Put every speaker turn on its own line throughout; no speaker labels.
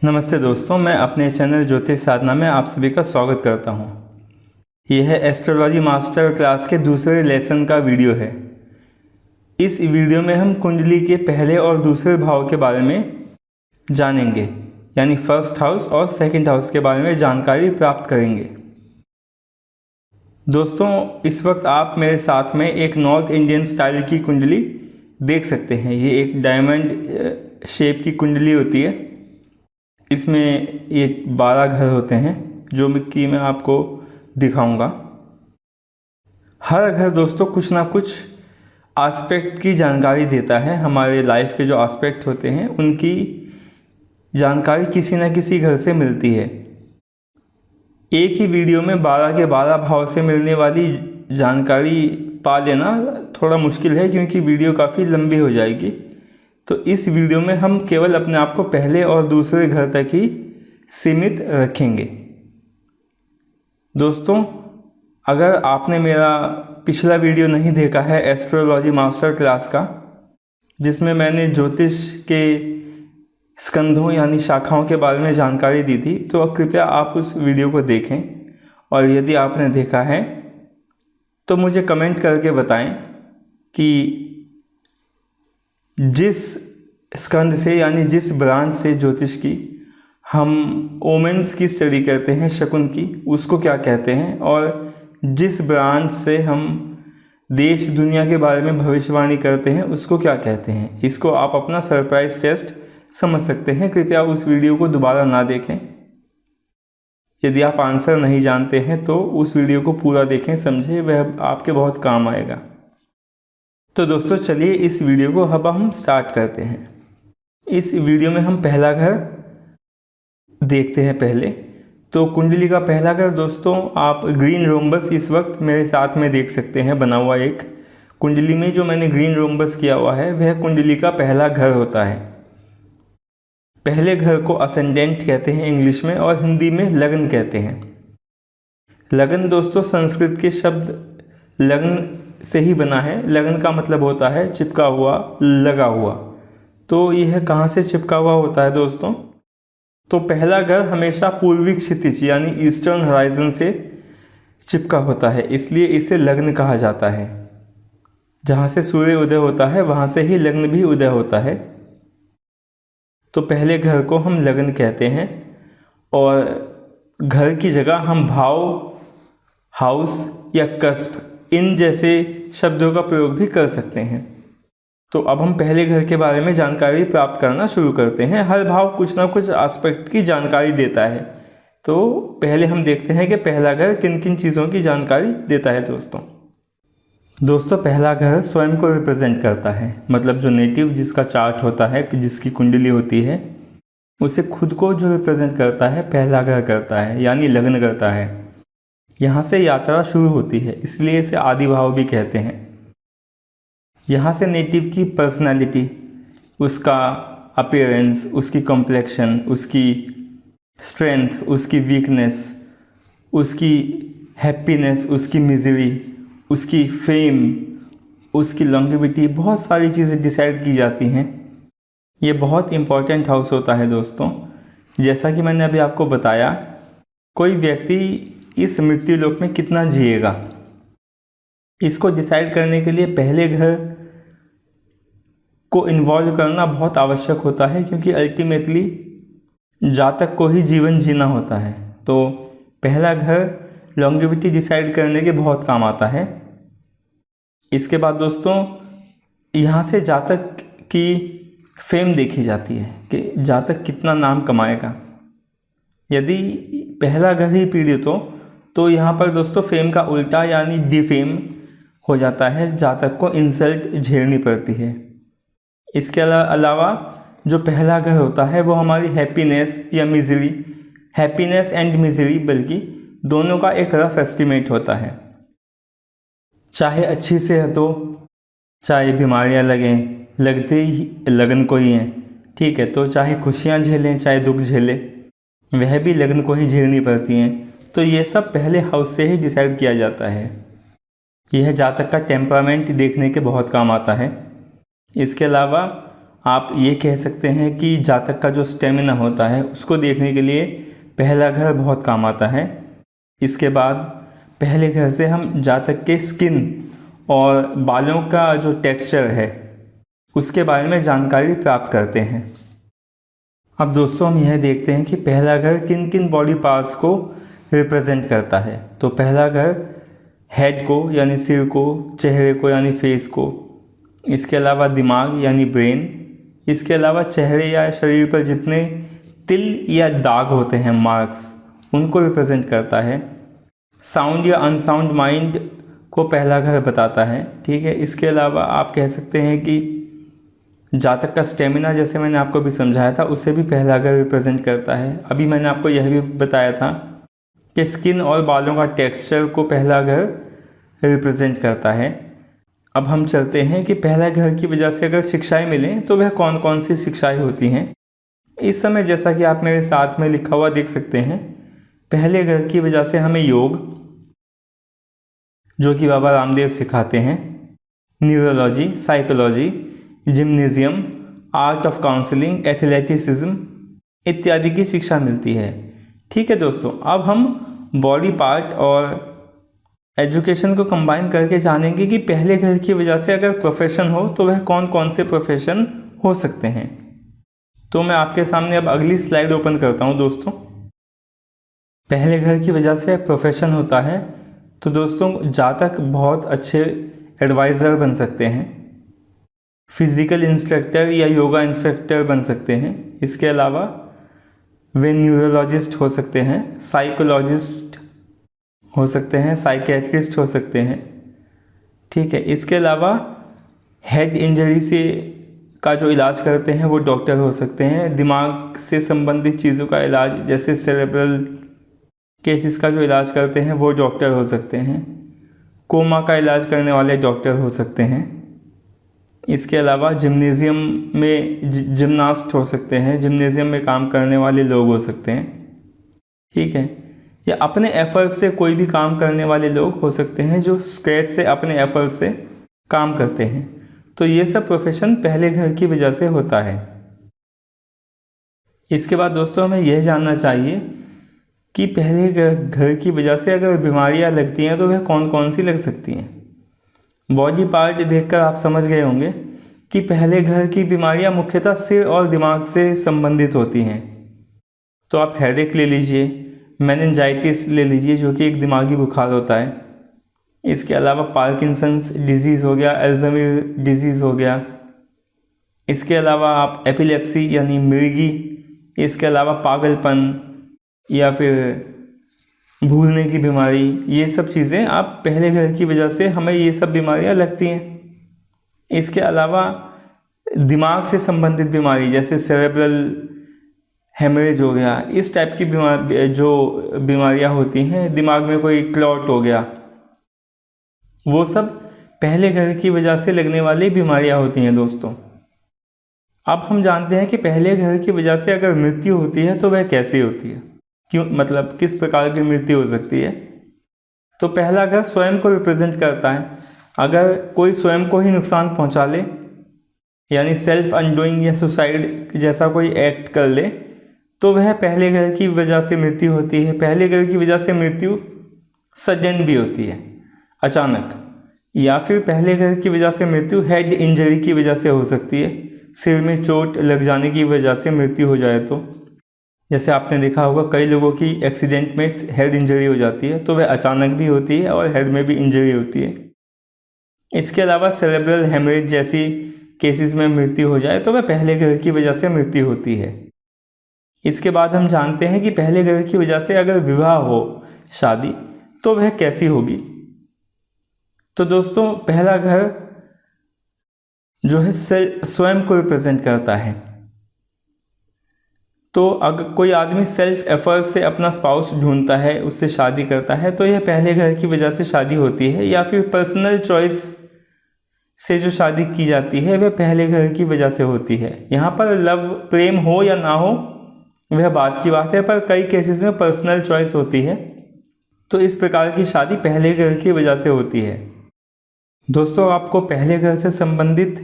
नमस्ते दोस्तों, मैं अपने चैनल ज्योतिष साधना में आप सभी का स्वागत करता हूं। यह है एस्ट्रोलॉजी मास्टर क्लास के दूसरे लेसन का वीडियो है। इस वीडियो में हम कुंडली के पहले और दूसरे भाव के बारे में जानेंगे, यानी फर्स्ट हाउस और सेकंड हाउस के बारे में जानकारी प्राप्त करेंगे। दोस्तों, इस वक्त आप मेरे साथ में एक नॉर्थ इंडियन स्टाइल की कुंडली देख सकते हैं। ये एक डायमंड शेप की कुंडली होती है। इसमें ये 12 घर होते हैं जो कि मैं आपको दिखाऊंगा। हर घर दोस्तों कुछ ना कुछ एस्पेक्ट की जानकारी देता है। हमारे लाइफ के जो एस्पेक्ट होते हैं उनकी जानकारी किसी न किसी घर से मिलती है। एक ही वीडियो में 12 के 12 भाव से मिलने वाली जानकारी पा लेना थोड़ा मुश्किल है, क्योंकि वीडियो काफ़ी लंबी हो जाएगी। तो इस वीडियो में हम केवल अपने आप को पहले और दूसरे घर तक ही सीमित रखेंगे। दोस्तों, अगर आपने मेरा पिछला वीडियो नहीं देखा है एस्ट्रोलॉजी मास्टर क्लास का, जिसमें मैंने ज्योतिष के स्कंधों यानी शाखाओं के बारे में जानकारी दी थी, तो कृपया आप उस वीडियो को देखें। और यदि आपने देखा है तो मुझे कमेंट करके बताएं कि जिस स्कंध से यानी जिस ब्रांच से ज्योतिष की हम ओमेंस की स्टडी करते हैं, शकुन की, उसको क्या कहते हैं, और जिस ब्रांच से हम देश दुनिया के बारे में भविष्यवाणी करते हैं उसको क्या कहते हैं। इसको आप अपना सरप्राइज टेस्ट समझ सकते हैं। कृपया उस वीडियो को दोबारा ना देखें। यदि आप आंसर नहीं जानते हैं तो उस वीडियो को पूरा देखें, समझें, वह आपके बहुत काम आएगा। तो दोस्तों, चलिए इस वीडियो को अब हम स्टार्ट करते हैं। इस वीडियो में हम पहला घर देखते हैं। पहले तो कुंडली का पहला घर दोस्तों, आप ग्रीन रोम्बस इस वक्त मेरे साथ में देख सकते हैं बना हुआ। एक कुंडली में जो मैंने ग्रीन रोम्बस किया हुआ है वह कुंडली का पहला घर होता है। पहले घर को असेंडेंट कहते हैं इंग्लिश में, और हिंदी में लगन कहते हैं। लगन दोस्तों संस्कृत के शब्द लगन से ही बना है। लगन का मतलब होता है चिपका हुआ, लगा हुआ। तो यह कहाँ से चिपका हुआ होता है दोस्तों? तो पहला घर हमेशा पूर्वी क्षितिज यानी ईस्टर्न हॉराइजन से चिपका होता है, इसलिए इसे लग्न कहा जाता है। जहाँ से सूर्य उदय होता है वहाँ से ही लग्न भी उदय होता है। तो पहले घर को हम लगन कहते हैं, और घर की जगह हम भाव, हाउस या कस्ब इन जैसे शब्दों का प्रयोग भी कर सकते हैं। तो अब हम पहले घर के बारे में जानकारी प्राप्त करना शुरू करते हैं। हर भाव कुछ ना कुछ एस्पेक्ट की जानकारी देता है। तो पहले हम देखते हैं कि पहला घर किन किन चीज़ों की जानकारी देता है। दोस्तों पहला घर स्वयं को रिप्रेजेंट करता है, मतलब जो नेटिव जिसका चार्ट होता है, जिसकी कुंडली होती है, उसे खुद को जो रिप्रेजेंट करता है पहला घर करता है, यानी लग्न करता है। यहाँ से यात्रा शुरू होती है, इसलिए इसे आदि भाव भी कहते हैं। यहाँ से नेटिव की पर्सनालिटी, उसका अपीयरेंस, उसकी कॉम्प्लेक्शन, उसकी स्ट्रेंथ, उसकी वीकनेस, उसकी हैप्पीनेस, उसकी मिजरी, उसकी फेम, उसकी लॉन्गेविटी, बहुत सारी चीज़ें डिसाइड की जाती हैं। ये बहुत इम्पॉर्टेंट हाउस होता है दोस्तों। जैसा कि मैंने अभी आपको बताया, कोई व्यक्ति इस मृत्यु लोक में कितना जिएगा, इसको डिसाइड करने के लिए पहले घर को इन्वॉल्व करना बहुत आवश्यक होता है, क्योंकि अल्टीमेटली जातक को ही जीवन जीना होता है। तो पहला घर लॉन्गेविटी डिसाइड करने के बहुत काम आता है। इसके बाद दोस्तों यहाँ से जातक की फेम देखी जाती है कि जातक कितना नाम कमाएगा। यदि पहला घर ही पीड़ित हो तो यहाँ पर दोस्तों फेम का उल्टा यानी डिफेम हो जाता है, जातक को इंसल्ट झेलनी पड़ती है। इसके अलावा जो पहला घर होता है वो हमारी हैप्पीनेस या मिजरी, हैप्पीनेस एंड मिजरी बल्कि दोनों का एक रफ एस्टिमेट होता है। चाहे अच्छी सेहत हो, चाहे बीमारियां लगें, लगते ही लगन को ही हैं, ठीक है। तो चाहे खुशियां झेलें चाहे दुख झेलें, वह भी लगन को ही झेलनी पड़ती हैं। तो ये सब पहले हाउस से ही डिसाइड किया जाता है। यह जातक का टेम्परामेंट देखने के बहुत काम आता है। इसके अलावा आप ये कह सकते हैं कि जातक का जो स्टेमिना होता है उसको देखने के लिए पहला घर बहुत काम आता है। इसके बाद पहले घर से हम जातक के स्किन और बालों का जो टेक्सचर है उसके बारे में जानकारी प्राप्त करते हैं। अब दोस्तों हम यह देखते हैं कि पहला घर किन किन बॉडी पार्ट्स को रिप्रेजेंट करता है। तो पहला घर हेड को यानी सिर को, चेहरे को यानी फेस को, इसके अलावा दिमाग यानी ब्रेन, इसके अलावा चेहरे या शरीर पर जितने तिल या दाग होते हैं, मार्क्स, उनको रिप्रेजेंट करता है। साउंड या अनसाउंड माइंड को पहला घर बताता है। ठीक है, इसके अलावा आप कह सकते हैं कि जातक का स्टेमिना, जैसे मैंने आपको भी समझाया था, उससे भी पहला घर रिप्रेजेंट करता है। अभी मैंने आपको यह भी बताया था कि स्किन और बालों का टेक्सचर को पहला घर रिप्रेजेंट करता है। अब हम चलते हैं कि पहला घर की वजह से अगर शिक्षाएं मिलें तो वह कौन कौन सी शिक्षाएं होती हैं। इस समय जैसा कि आप मेरे साथ में लिखा हुआ देख सकते हैं, पहले घर की वजह से हमें योग, जो कि बाबा रामदेव सिखाते हैं, neurology, psychology, gymnasium, art of counselling, athleticism इत्यादि की शिक्षा मिलती है। ठीक है दोस्तों, अब हम बॉडी पार्ट और एजुकेशन को कंबाइन करके जानेंगे कि पहले घर की वजह से अगर प्रोफेशन हो तो वह कौन कौन से प्रोफेशन हो सकते हैं। तो मैं आपके सामने अब अगली स्लाइड ओपन करता हूं दोस्तों। पहले घर की वजह से प्रोफेशन होता है तो दोस्तों जातक बहुत अच्छे एडवाइज़र बन सकते हैं, फिजिकल इंस्ट्रक्टर या योगा इंस्ट्रक्टर बन सकते हैं। इसके अलावा वे न्यूरोलॉजिस्ट हो सकते हैं, साइकोलॉजिस्ट हो सकते हैं, साइकेट्रिस्ट हो सकते हैं। ठीक है, इसके अलावा हेड इंजरी से का जो इलाज करते हैं वो डॉक्टर हो सकते हैं। दिमाग से संबंधित चीज़ों का इलाज, जैसे सेरेब्रल केसेस का जो इलाज करते हैं वो डॉक्टर हो सकते हैं। कोमा का इलाज करने वाले डॉक्टर हो सकते हैं। इसके अलावा जिम्नेजियम में जिम्नास्ट हो सकते हैं, जिम्नेजियम में काम करने वाले लोग हो सकते हैं। ठीक है, या अपने एफर्ट से कोई भी काम करने वाले लोग हो सकते हैं जो स्क्रैच से अपने एफर्ट से काम करते हैं। तो ये सब प्रोफेशन पहले घर की वजह से होता है। इसके बाद दोस्तों हमें यह जानना चाहिए कि पहले घर की वजह से अगर बीमारियां लगती हैं तो वह कौन कौन सी लग सकती हैं। बॉडी पार्ट देखकर आप समझ गए होंगे कि पहले घर की बीमारियां मुख्यतः सिर और दिमाग से संबंधित होती हैं। तो आप हेडेक ले लीजिए, मेनिंजाइटिस ले लीजिए जो कि एक दिमागी बुखार होता है। इसके अलावा पार्किंसंस डिजीज़ हो गया, अल्जाइमर डिजीज़ हो गया। इसके अलावा आप एपिलेप्सी यानी मिर्गी, इसके अलावा पागलपन या फिर भूलने की बीमारी, ये सब चीज़ें आप पहले घर की वजह से हमें ये सब बीमारियां लगती हैं। इसके अलावा दिमाग से संबंधित बीमारी जैसे सेरेब्रल हेमरेज हो गया, इस टाइप की जो बीमारियां होती हैं, दिमाग में कोई क्लॉट हो गया, वो सब पहले घर की वजह से लगने वाली बीमारियां होती हैं दोस्तों। अब हम जानते हैं कि पहले घर की वजह से अगर मृत्यु होती है तो वह कैसे होती है, क्यों, मतलब किस प्रकार की मृत्यु हो सकती है। तो पहला घर स्वयं को रिप्रेजेंट करता है। अगर कोई स्वयं को ही नुकसान पहुंचा ले, यानी सेल्फ अनडूइंग या सुसाइड जैसा कोई एक्ट कर ले, तो वह पहले घर की वजह से मृत्यु होती है। पहले घर की वजह से मृत्यु सडन भी होती है, अचानक, या फिर पहले घर की वजह से मृत्यु हेड इंजरी की वजह से हो सकती है, सिर में चोट लग जाने की वजह से मृत्यु हो जाए तो। जैसे आपने देखा होगा कई लोगों की एक्सीडेंट में हेड इंजरी हो जाती है, तो वह अचानक भी होती है और हेड में भी इंजरी होती है। इसके अलावा सेरेब्रल हेमरेज जैसी केसेस में मृत्यु हो जाए तो वह पहले घर की वजह से मृत्यु होती है। इसके बाद हम जानते हैं कि पहले घर की वजह से अगर विवाह हो, शादी, तो वह कैसी होगी। तो दोस्तों पहला घर जो है स्वयं को रिप्रेजेंट करता है। तो अगर कोई आदमी सेल्फ एफर्ट से अपना स्पाउस ढूंढता है, उससे शादी करता है, तो यह पहले घर की वजह से शादी होती है। या फिर पर्सनल चॉइस से जो शादी की जाती है वह पहले घर की वजह से होती है। यहाँ पर लव, प्रेम हो या ना हो वह बात की बात है, पर कई केसेस में पर्सनल चॉइस होती है, तो इस प्रकार की शादी पहले घर की वजह से होती है। दोस्तों आपको पहले घर से संबंधित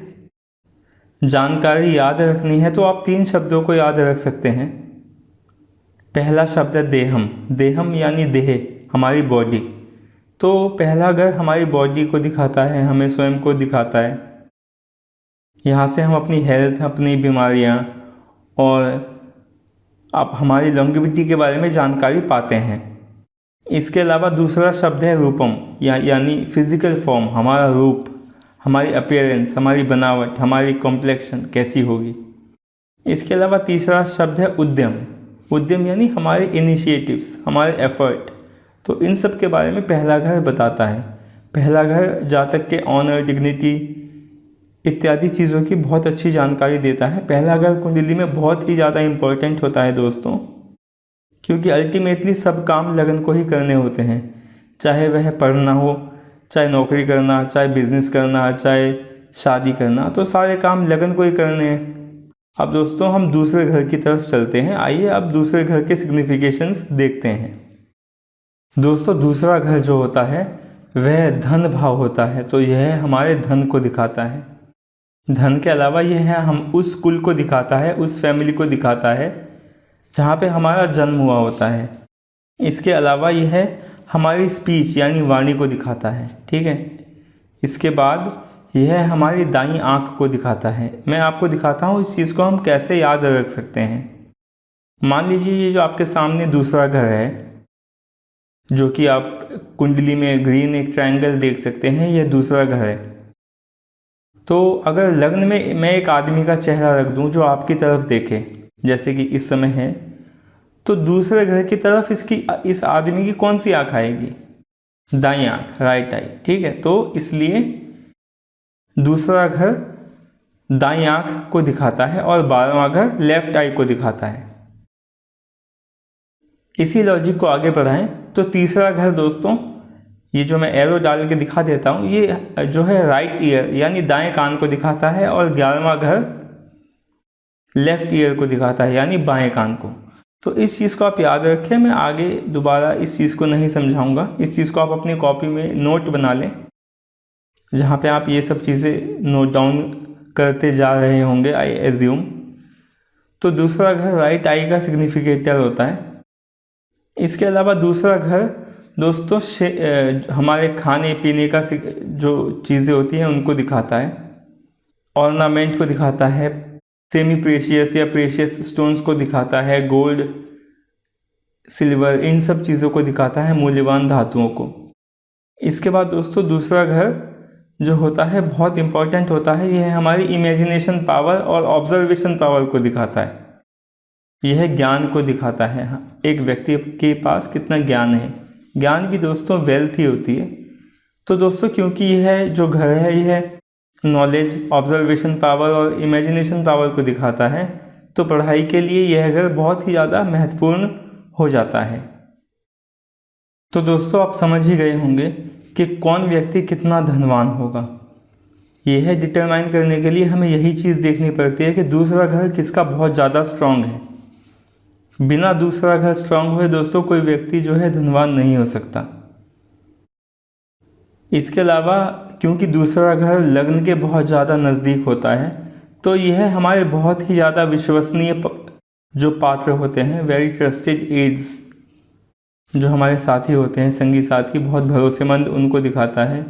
जानकारी याद रखनी है तो आप 3 शब्दों को याद रख सकते हैं। पहला शब्द है देहम। देहम यानी देह, हमारी बॉडी। तो पहला घर हमारी बॉडी को दिखाता है, हमें स्वयं को दिखाता है। यहाँ से हम अपनी हेल्थ, अपनी बीमारियाँ और आप हमारी लॉन्गेविटी के बारे में जानकारी पाते हैं। इसके अलावा दूसरा शब्द है रूपम, यानी फिजिकल फॉर्म, हमारा रूप, हमारी अपीयरेंस, हमारी बनावट, हमारी कॉम्प्लेक्शन कैसी होगी। इसके अलावा तीसरा शब्द है उद्यम। उद्यम यानी हमारे इनिशिएटिव्स, हमारे एफर्ट। तो इन सब के बारे में पहला घर बताता है। पहला घर जातक के ऑनर, डिग्निटी इत्यादि चीज़ों की बहुत अच्छी जानकारी देता है। पहला घर कुंडली में बहुत ही ज़्यादा इम्पोर्टेंट होता है दोस्तों, क्योंकि अल्टीमेटली सब काम लगन को ही करने होते हैं, चाहे वह पढ़ना हो, चाहे नौकरी करना, चाहे बिजनेस करना, चाहे शादी करना, तो सारे काम लगन को ही करने हैं। अब दोस्तों हम दूसरे घर की तरफ चलते हैं। आइए अब दूसरे घर के सिग्निफिकेशंस देखते हैं। दोस्तों दूसरा घर जो होता है वह धन भाव होता है, तो यह हमारे धन को दिखाता है। धन के अलावा यह है हम उस कुल को दिखाता है, उस फैमिली को दिखाता है जहाँ पे हमारा जन्म हुआ होता है। इसके अलावा यह हमारी स्पीच यानी वाणी को दिखाता है, ठीक है। इसके बाद यह हमारी दाईं आँख को दिखाता है। मैं आपको दिखाता हूँ इस चीज़ को हम कैसे याद रख सकते हैं। मान लीजिए ये जो आपके सामने दूसरा घर है, जो कि आप कुंडली में ग्रीन एक ट्रायंगल देख सकते हैं, यह दूसरा घर है। तो अगर लग्न में मैं एक आदमी का चेहरा रख दूं जो आपकी तरफ देखे, जैसे कि इस समय है, तो दूसरे घर की तरफ इस आदमी की कौन सी आँख आएगी? दाईं आँख, राइट आई, ठीक है। तो इसलिए दूसरा घर दाईं आँख को दिखाता है और 12वां घर लेफ्ट आई को दिखाता है। इसी लॉजिक को आगे बढ़ाएं तो तीसरा घर दोस्तों, ये जो मैं एरो डाल के दिखा देता हूँ, ये जो है राइट ईयर यानी दाएं कान को दिखाता है, और 11वां घर लेफ्ट ईयर को दिखाता है यानी बाएं कान को। तो इस चीज़ को आप याद रखें। मैं आगे दोबारा इस चीज़ को नहीं समझाऊंगा। इस चीज़ को आप अपनी कॉपी में नोट बना लें, जहाँ पे आप ये सब चीज़ें नोट डाउन करते जा रहे होंगे, आई एज्यूम। तो दूसरा घर राइट आई का सिग्निफिकेटर होता है। इसके अलावा दूसरा घर दोस्तों हमारे खाने पीने का जो चीज़ें होती हैं उनको दिखाता है, ऑर्नामेंट को दिखाता है, सेमी प्रेशियस या प्रेशियस स्टोन्स को दिखाता है, गोल्ड, सिल्वर, इन सब चीज़ों को दिखाता है, मूल्यवान धातुओं को। इसके बाद दोस्तों दूसरा घर जो होता है बहुत इंपॉर्टेंट होता है। यह हमारी इमेजिनेशन पावर और ऑब्जर्वेशन पावर को दिखाता है। यह ज्ञान को दिखाता है, एक व्यक्ति के पास कितना ज्ञान है। ज्ञान भी दोस्तों वेल्थ ही होती है। तो दोस्तों क्योंकि यह जो घर है यह नॉलेज, ऑब्जर्वेशन पावर और इमेजिनेशन पावर को दिखाता है, तो पढ़ाई के लिए यह घर बहुत ही ज़्यादा महत्वपूर्ण हो जाता है। तो दोस्तों आप समझ ही गए होंगे कि कौन व्यक्ति कितना धनवान होगा। यह डिटरमाइन करने के लिए हमें यही चीज़ देखनी पड़ती है कि दूसरा घर किसका बहुत ज़्यादा स्ट्रांग है। बिना दूसरा घर स्ट्रांग हुए दोस्तों कोई व्यक्ति जो है धनवान नहीं हो सकता। इसके अलावा क्योंकि दूसरा घर लग्न के बहुत ज़्यादा नज़दीक होता है, तो यह हमारे बहुत ही ज़्यादा विश्वसनीय जो पात्र होते हैं, वेरी ट्रस्टेड एड्स, जो हमारे साथी होते हैं, संगी साथी, बहुत भरोसेमंद, उनको दिखाता है।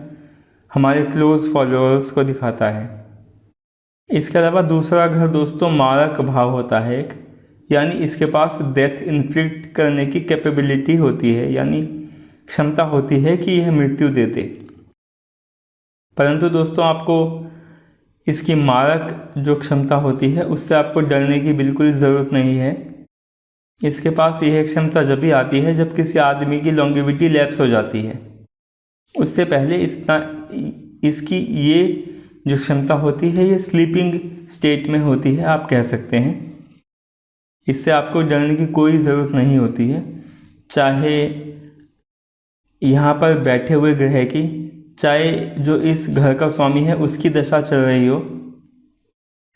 हमारे क्लोज फॉलोअर्स को दिखाता है। इसके अलावा दूसरा घर दोस्तों मारक भाव होता है एक, यानी इसके पास डेथ इन्फ्लिक्ट करने की कैपेबिलिटी होती है, यानी क्षमता होती है कि यह मृत्यु दे दे। परंतु दोस्तों आपको इसकी मारक जो क्षमता होती है उससे आपको डरने की बिल्कुल ज़रूरत नहीं है। इसके पास यह क्षमता जब भी आती है जब किसी आदमी की लॉन्गेविटी लैप्स हो जाती है। उससे पहले इसकी ये जो क्षमता होती है ये स्लीपिंग स्टेट में होती है, आप कह सकते हैं। इससे आपको डरने की कोई ज़रूरत नहीं होती है, चाहे यहाँ पर बैठे हुए ग्रह की, चाहे जो इस घर का स्वामी है उसकी दशा चल रही हो।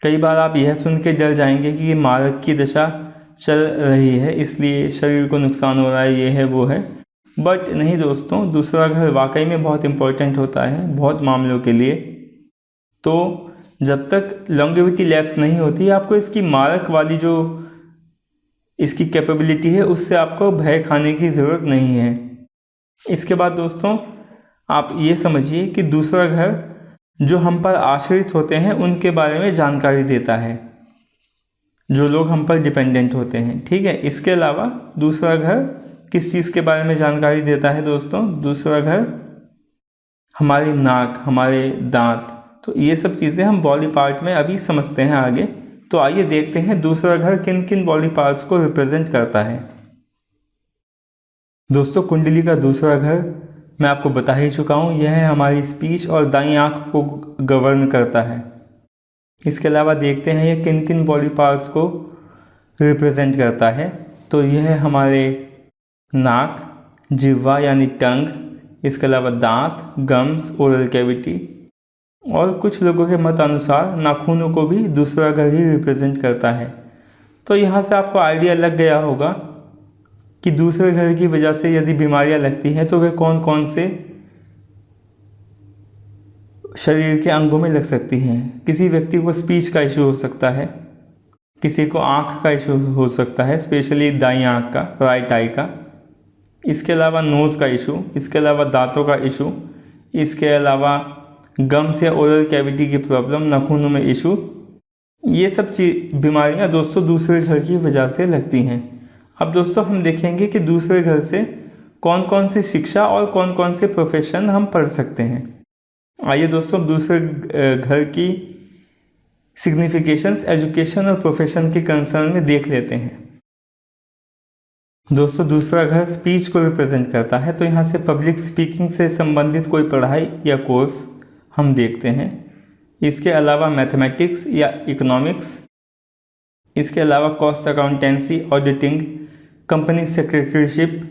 कई बार आप यह सुन के डर जाएंगे कि ये मारक की दशा चल रही है इसलिए शरीर को नुकसान हो रहा है, ये है वो है, बट नहीं दोस्तों, दूसरा घर वाकई में बहुत इम्पोर्टेंट होता है बहुत मामलों के लिए। तो जब तक लॉन्गेविटी लैप्स नहीं होती, आपको इसकी मारक वाली जो इसकी कैपेबिलिटी है उससे आपको भय खाने की ज़रूरत नहीं है। इसके बाद दोस्तों आप ये समझिए कि दूसरा घर जो हम पर आश्रित होते हैं उनके बारे में जानकारी देता है, जो लोग हम पर डिपेंडेंट होते हैं, ठीक है। इसके अलावा दूसरा घर किस चीज़ के बारे में जानकारी देता है दोस्तों? दूसरा घर हमारी नाक, हमारे दांत, तो ये सब चीज़ें हम बॉडी पार्ट में अभी समझते हैं आगे। तो आइए देखते हैं दूसरा घर किन किन बॉडी पार्ट्स को रिप्रेजेंट करता है। दोस्तों कुंडली का दूसरा घर मैं आपको बता ही चुका हूँ, यह है हमारी स्पीच और दाईं आँख को गवर्न करता है। इसके अलावा देखते हैं ये किन किन बॉडी पार्ट्स को रिप्रेजेंट करता है। तो यह है हमारे नाक, जिह्वा यानी टंग, इसके अलावा दांत, गम्स, ओरल कैविटी, और कुछ लोगों के मत अनुसार नाखूनों को भी दूसरा घर ही रिप्रेजेंट करता है। तो यहाँ से आपको आइडिया लग गया होगा कि दूसरे घर की वजह से यदि बीमारियाँ लगती हैं तो वे कौन कौन से शरीर के अंगों में लग सकती हैं। किसी व्यक्ति को स्पीच का इशू हो सकता है, किसी को आँख का इशू हो सकता है, स्पेशली दाईं आँख का, राइट आई का। इसके अलावा नोज़ का इशू, इसके अलावा दांतों का इशू, इसके अलावा गम्स या ओरल कैविटी की प्रॉब्लम, नाखूनों में इशू, ये सब बीमारियां दोस्तों दूसरे घर की वजह से लगती हैं। अब दोस्तों हम देखेंगे कि दूसरे घर से कौन कौन सी शिक्षा और कौन कौन से प्रोफेशन हम पढ़ सकते हैं। आइए दोस्तों दूसरे घर की सिग्निफिकेशंस एजुकेशन और प्रोफेशन के कंसर्न में देख लेते हैं। दोस्तों दूसरा घर स्पीच को रिप्रेजेंट करता है, तो यहाँ से पब्लिक स्पीकिंग से संबंधित कोई पढ़ाई या कोर्स हम देखते हैं। इसके अलावा मैथमेटिक्स या इकोनॉमिक्स, इसके अलावा cost accountancy, auditing, company secretaryship,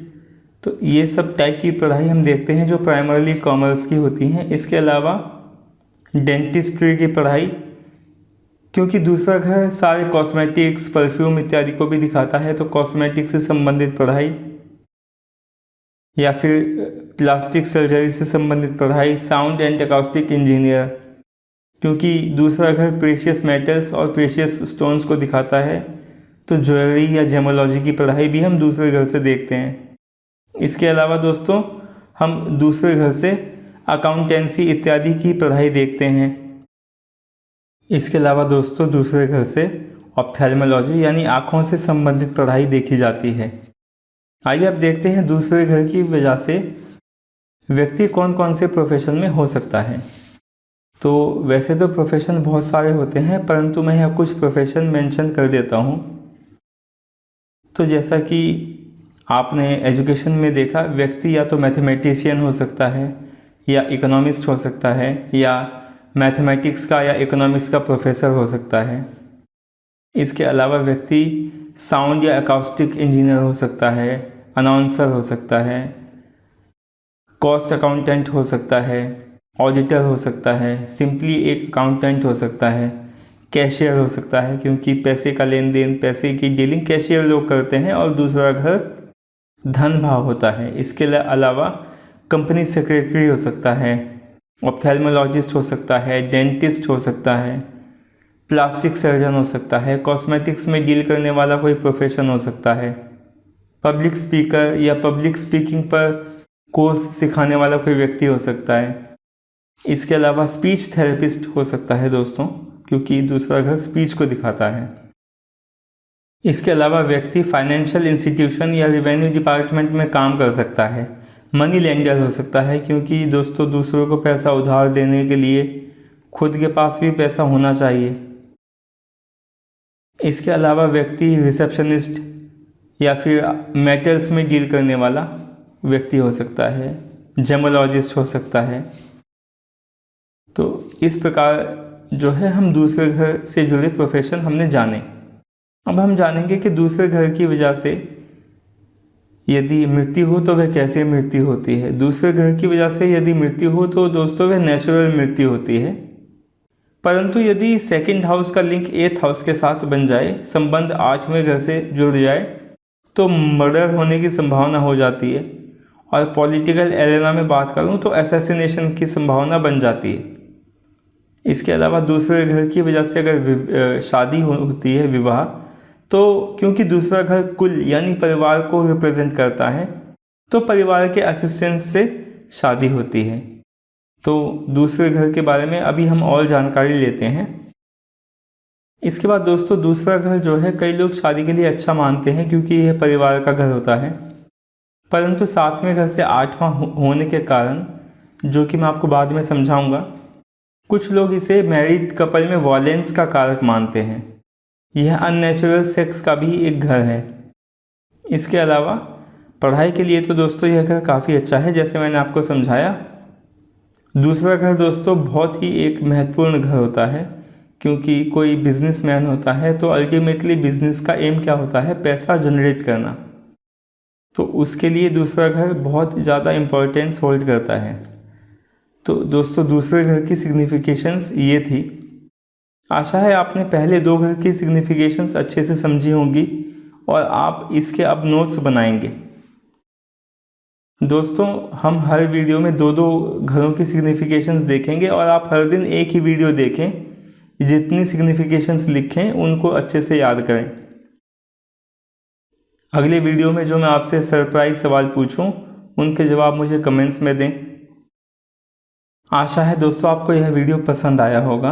तो ये सब टाइप की पढ़ाई हम देखते हैं जो प्राइमरली कॉमर्स की होती हैं। इसके अलावा डेंटिस्ट्री की पढ़ाई, क्योंकि दूसरा घर सारे कॉस्मेटिक्स, परफ्यूम इत्यादि को भी दिखाता है, तो कॉस्मेटिक्स से संबंधित पढ़ाई या फिर प्लास्टिक सर्जरी से संबंधित पढ़ाई, साउंड एंड अकाउस्टिक इंजीनियर, क्योंकि दूसरा घर प्रेशियस मेटल्स और प्रेशियस स्टोन्स को दिखाता है, तो ज्वेलरी या जेमोलॉजी की पढ़ाई भी हम दूसरे घर से देखते हैं। इसके अलावा दोस्तों हम दूसरे घर से अकाउंटेंसी इत्यादि की पढ़ाई देखते हैं। इसके अलावा दोस्तों दूसरे घर से ऑप्थेल्मोलॉजी यानी आँखों से संबंधित पढ़ाई देखी जाती है। आइए अब देखते हैं दूसरे घर की वजह से व्यक्ति कौन कौन से प्रोफेशन में हो सकता है। तो वैसे तो प्रोफेशन बहुत सारे होते हैं, परंतु मैं यहाँ कुछ प्रोफेशन मेंशन कर देता हूँ। तो जैसा कि आपने एजुकेशन में देखा, व्यक्ति या तो मैथमेटिशियन हो सकता है, या इकोनॉमिस्ट हो सकता है, या मैथमेटिक्स का या इकोनॉमिक्स का प्रोफेसर हो सकता है। इसके अलावा व्यक्ति साउंड या अकाउस्टिक इंजीनियर हो सकता है, अनाउंसर हो सकता है, कॉस्ट अकाउंटेंट हो सकता है, ऑडिटर हो सकता है, सिंपली एक अकाउंटेंट हो सकता है, कैशियर हो सकता है, क्योंकि पैसे का लेन देन, पैसे की डीलिंग कैशियर लोग करते हैं, और दूसरा घर धन भाव होता है। इसके अलावा कंपनी सेक्रेटरी हो सकता है, ऑप्थेल्मोलॉजिस्ट हो सकता है, डेंटिस्ट हो सकता है, प्लास्टिक सर्जन हो सकता है, कॉस्मेटिक्स में डील करने वाला कोई प्रोफेशन हो सकता है, पब्लिक स्पीकर या पब्लिक स्पीकिंग पर कोर्स सिखाने वाला कोई व्यक्ति हो सकता है। इसके अलावा स्पीच थेरेपिस्ट हो सकता है दोस्तों, क्योंकि दूसरा घर स्पीच को दिखाता है। इसके अलावा व्यक्ति फाइनेंशियल इंस्टीट्यूशन या रेवेन्यू डिपार्टमेंट में काम कर सकता है। मनी लेंडर हो सकता है, क्योंकि दोस्तों दूसरों को पैसा उधार देने के लिए खुद के पास भी पैसा होना चाहिए। इसके अलावा व्यक्ति रिसेप्शनिस्ट या फिर मेटल्स में डील करने वाला व्यक्ति हो सकता है, जेमोलॉजिस्ट हो सकता है। तो इस प्रकार जो है हम दूसरे घर से जुड़े प्रोफेशन हमने जाने। अब हम जानेंगे कि दूसरे घर की वजह से यदि मृत्यु हो तो वह कैसे मृत्यु होती है। दूसरे घर की वजह से यदि मृत्यु हो तो दोस्तों वह नेचुरल मृत्यु होती है, परंतु यदि सेकंड हाउस का लिंक 8th हाउस के साथ बन जाए, संबंध 8वें घर से जुड़ जाए, तो मर्डर होने की संभावना हो जाती है। और पॉलिटिकल एरेना में बात करूं तो असैसिनेशन की संभावना बन जाती है। इसके अलावा दूसरे घर की वजह से अगर शादी होती है, विवाह, तो क्योंकि दूसरा घर कुल यानी परिवार को रिप्रेजेंट करता है, तो परिवार के असिस्टेंस से शादी होती है। तो दूसरे घर के बारे में अभी हम और जानकारी लेते हैं। इसके बाद दोस्तों, दूसरा घर जो है कई लोग शादी के लिए अच्छा मानते हैं क्योंकि यह परिवार का घर होता है, परंतु सातवें घर से आठवां होने के कारण, जो कि मैं आपको बाद में समझाऊंगा, कुछ लोग इसे मैरिड कपल में वॉयलेंस का कारक मानते हैं। यह अननेचुरल सेक्स का भी एक घर है। इसके अलावा पढ़ाई के लिए तो दोस्तों यह घर काफ़ी अच्छा है, जैसे मैंने आपको समझाया। दूसरा घर दोस्तों बहुत ही एक महत्वपूर्ण घर होता है, क्योंकि कोई बिजनेसमैन होता है तो अल्टीमेटली बिजनेस का एम क्या होता है? पैसा जनरेट करना। तो उसके लिए दूसरा घर बहुत ज़्यादा इम्पोर्टेंस होल्ड करता है। तो दोस्तों, दूसरे घर की सिग्निफिकेशंस ये थी। आशा है आपने पहले दो घर की सिग्निफिकेशंस अच्छे से समझी होंगी और आप इसके अब नोट्स बनाएंगे। दोस्तों, हम हर वीडियो में दो दो घरों की सिग्निफिकेशंस देखेंगे और आप हर दिन एक ही वीडियो देखें, जितनी सिग्निफिकेशंस लिखें उनको अच्छे से याद करें। अगले वीडियो में जो मैं आपसे सरप्राइज सवाल पूछूं, उनके जवाब मुझे कमेंट्स में दें। आशा है दोस्तों आपको यह वीडियो पसंद आया होगा।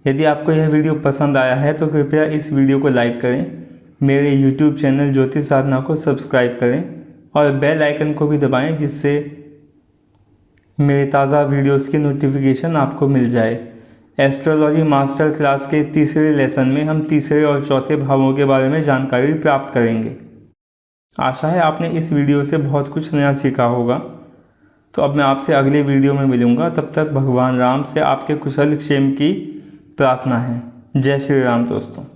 यदि आपको यह वीडियो पसंद आया है तो कृपया इस वीडियो को लाइक करें, मेरे YouTube चैनल ज्योतिष साधना को सब्सक्राइब करें और बेल आइकन को भी दबाएं, जिससे मेरे ताज़ा वीडियोस की नोटिफिकेशन आपको मिल जाए। एस्ट्रोलॉजी मास्टर क्लास के तीसरे लेसन में हम तीसरे और चौथे भावों के बारे में जानकारी प्राप्त करेंगे। आशा है आपने इस वीडियो से बहुत कुछ नया सीखा होगा। तो अब मैं आपसे अगले वीडियो में मिलूँगा। तब तक भगवान राम से आपके कुशल क्षेम की प्रार्थना है। जय श्री राम दोस्तों।